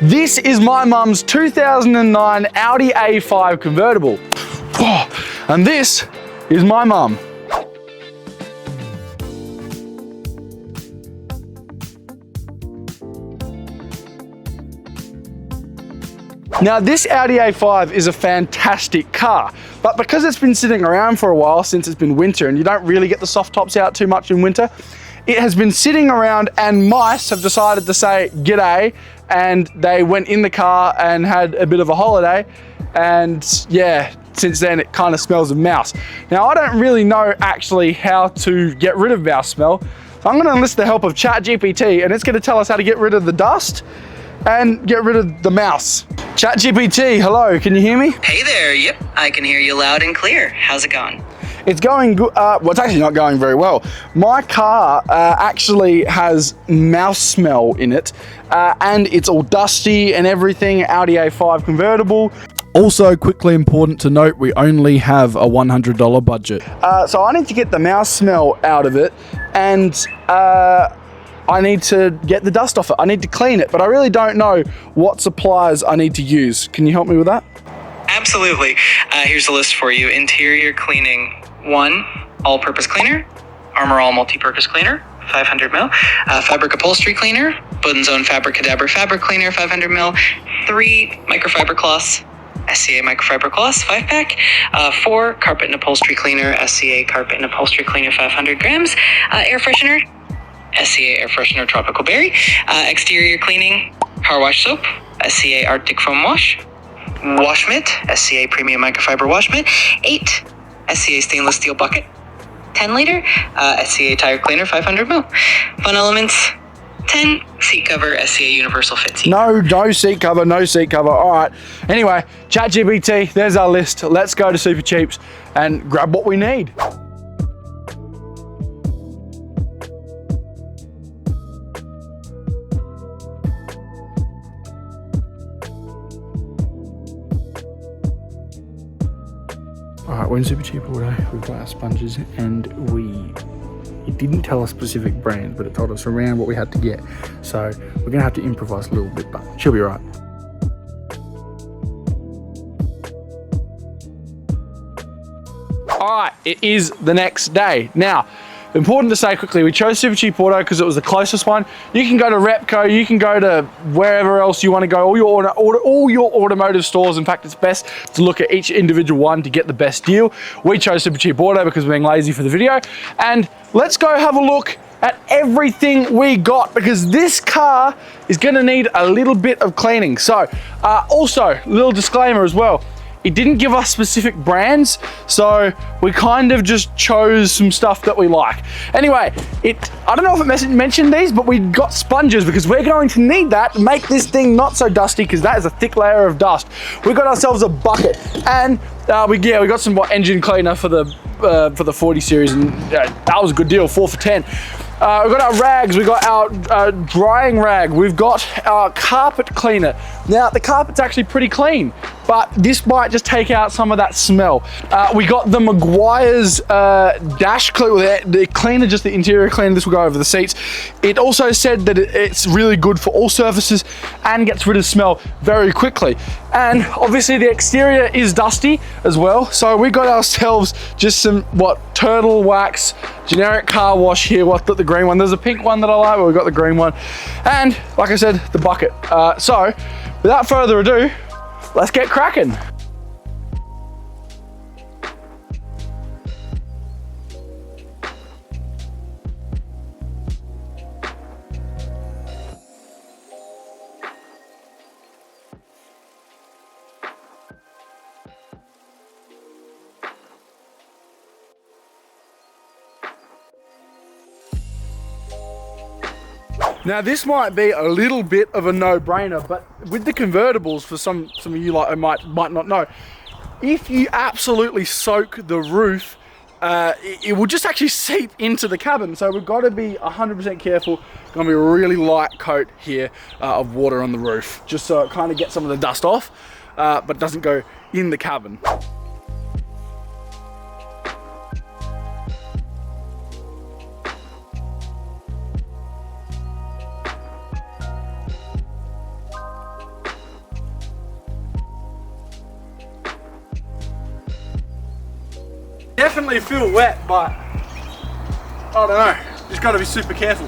This is my mum's 2009 Audi A5 convertible. Oh, and this is my mum. Now this Audi A5 is a fantastic car, but because it's been sitting around for a while since it's been winter and you don't really get the soft tops out too much in winter, it has been sitting around and mice have decided to say g'day, and they went in the car and had a bit of a holiday, and yeah, since then it kind of smells of mouse. Now I don't really know actually how to get rid of mouse smell, so I'm going to enlist the help of ChatGPT, and it's going to tell us how to get rid of the dust and get rid of the mouse. ChatGPT, hello, can you hear me? Hey there, yep, I can hear you loud and clear. How's it going? It's going good. Well, it's actually not going very well. My car actually has mouse smell in it, and it's all dusty and everything. Audi A5 convertible. Also, quickly important to note, we only have a $100 budget. So I need to get the mouse smell out of it, and I need to get the dust off it. I need to clean it, but I really don't know what supplies I need to use. Can you help me with that? Absolutely. Here's a list for you. Interior cleaning. 1, all-purpose cleaner. Armor All multi-purpose cleaner, 500 ml. Fabric upholstery cleaner. Bud & Zone Fabric Cadaver fabric cleaner, 500 ml. 3, microfiber cloths. SCA microfiber cloths, 5-pack. 4, carpet and upholstery cleaner. SCA carpet and upholstery cleaner, 500 grams. Air freshener. SCA air freshener tropical berry. Exterior cleaning. Power wash soap. SCA Arctic foam wash. Wash mitt. SCA premium microfiber wash mitt. 8, SCA stainless steel bucket. 10 liter. SCA tire cleaner, 500 ml. Fun elements. 10, seat cover. SCA universal fit seat. No seat cover, no seat cover. All right. Anyway, ChatGPT, there's our list. Let's go to Super Cheaps and grab what we need. Alright, we're in Super Cheap Auto. We've got our sponges, and it didn't tell us specific brands, but it told us around what we had to get. So we're gonna have to improvise a little bit, but she'll be right. Alright, it is the next day. Now, important to say quickly, we chose Super Cheap Auto because it was the closest one. You can go to Repco, you can go to wherever else you want to go, all your automotive stores. In fact, it's best to look at each individual one to get the best deal. We chose Super Cheap Auto because we're being lazy for the video. And let's go have a look at everything we got, because this car is going to need a little bit of cleaning. So, also, little disclaimer as well. It didn't give us specific brands, so we kind of just chose some stuff that we like. Anyway, I don't know if it mentioned these, but we got sponges because we're going to need that to make this thing not so dusty, because that is a thick layer of dust. We got ourselves a bucket, and we got some engine cleaner for the 40 series, and that was a good deal, 4 for 10. We've got our rags, we've got our drying rag, we've got our carpet cleaner. Now, the carpet's actually pretty clean, but this might just take out some of that smell. We got the Meguiar's dash cleaner, the cleaner, just the interior cleaner. This will go over the seats. It also said that it's really good for all surfaces and gets rid of smell very quickly. And obviously the exterior is dusty as well, so we got ourselves just some, turtle wax, generic car wash here. We've got the green one. There's a pink one that I like, but we've got the green one. And like I said, the bucket. So without further ado, let's get cracking. Now this might be a little bit of a no-brainer, but with the convertibles, for some of you might not know, if you absolutely soak the roof, it will just actually seep into the cabin. So we've got to be 100% careful. Going to be a really light coat here of water on the roof, just so it kind of gets some of the dust off, but doesn't go in the cabin. Definitely feel wet, but I don't know. Just got to be super careful.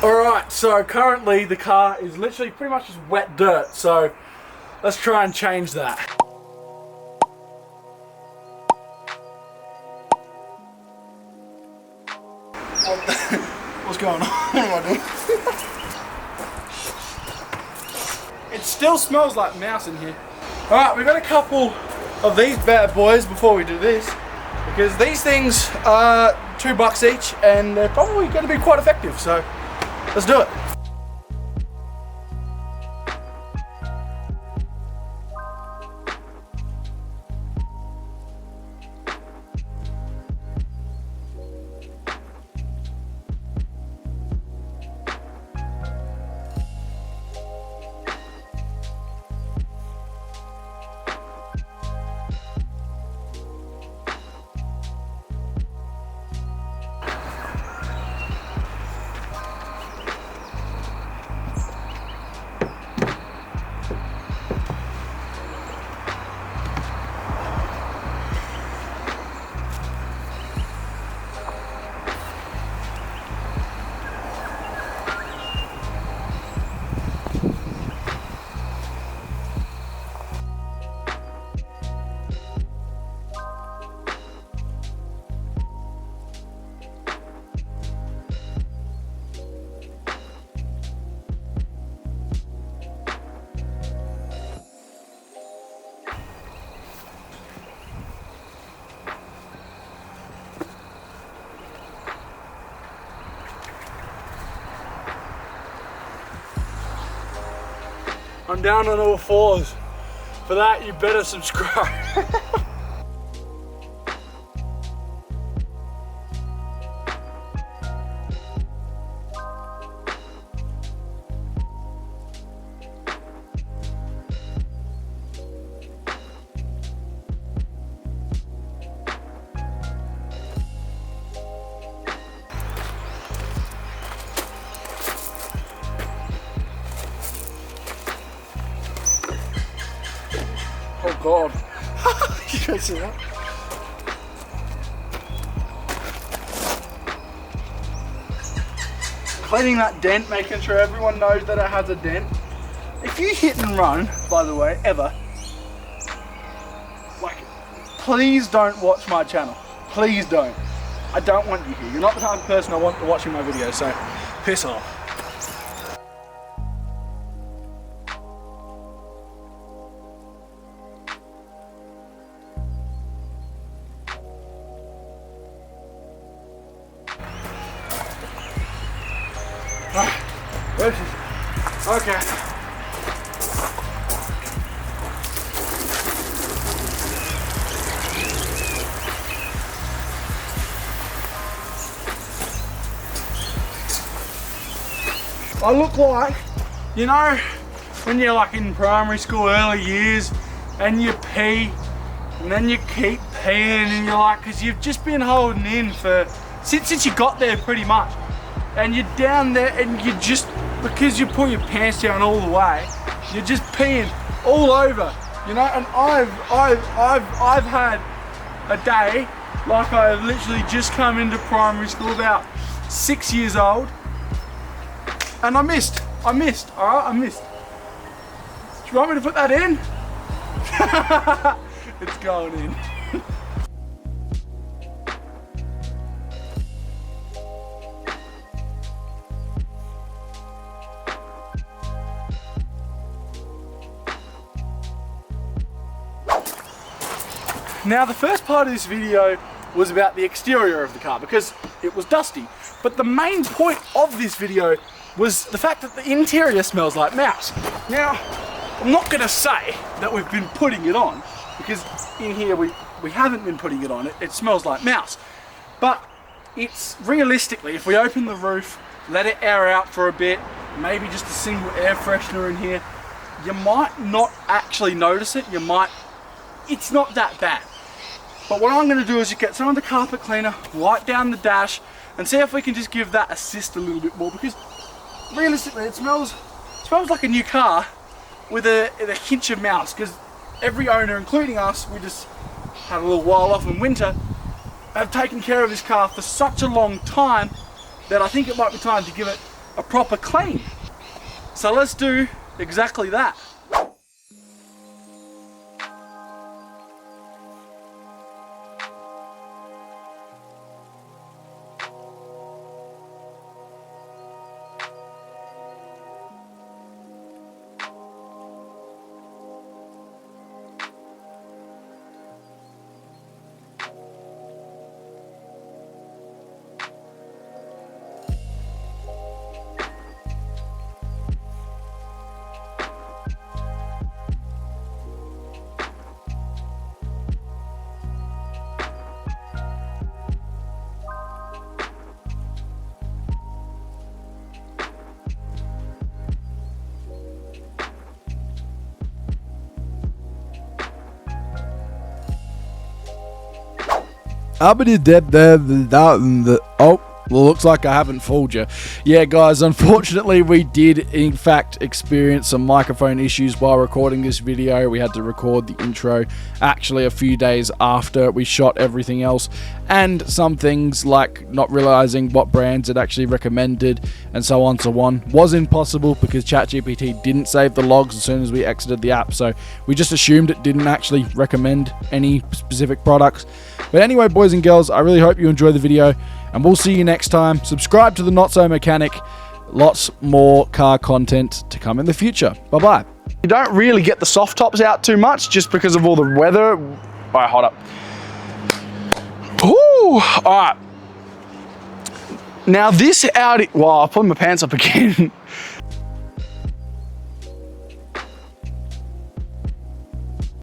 Alright, so currently the car is literally pretty much just wet dirt, so let's try and change that. What's going on? What am I doing? It still smells like mouse in here. Alright, we've got a couple of these bad boys before we do this, because these things are $2 each and they're probably going to be quite effective, so let's do it. I'm down on all fours. For that, you better subscribe. Oh God. You guys see that? Cleaning that dent, making sure everyone knows that it has a dent. If you hit and run, by the way, ever, like, please don't watch my channel. Please don't. I don't want you here. You're not the type of person I want watching my videos, so piss off. Okay. I look like, you know, when you're like in primary school early years and you pee and then you keep peeing and you're like, because you've just been holding in for, since you got there pretty much, and you're down there and you just, because you pull your pants down all the way, you're just peeing all over, you know. And I've had a day like I've literally just come into primary school, about 6 years old, and I missed, alright, I missed. Do you want me to put that in? It's going in. Now the first part of this video was about the exterior of the car because it was dusty. But the main point of this video was the fact that the interior smells like mouse. Now, I'm not gonna say that we've been putting it on because in here we haven't been putting it on. It smells like mouse. But it's realistically, if we open the roof, let it air out for a bit, maybe just a single air freshener in here, you might not actually notice it. It's not that bad. But what I'm gonna do is get some of the carpet cleaner, wipe down the dash, and see if we can just give that assist a little bit more, because realistically it smells like a new car with a hint of mouse, because every owner, including us, we just had a little while off in winter, have taken care of this car for such a long time that I think it might be time to give it a proper clean. So let's do exactly that. Oh, well, looks like I haven't fooled you. Yeah, guys, unfortunately, we did, in fact, experience some microphone issues while recording this video. We had to record the intro actually a few days after we shot everything else, and some things like not realizing what brands it actually recommended and so on was impossible because ChatGPT didn't save the logs as soon as we exited the app, so we just assumed it didn't actually recommend any specific products. But anyway, boys and girls, I really hope you enjoyed the video, and we'll see you next time. Subscribe to the Not So Mechanic. Lots more car content to come in the future. Bye-bye. You don't really get the soft tops out too much just because of all the weather. All right, hold up. Ooh, all right. Now this Audi, well, I'll put my pants up again.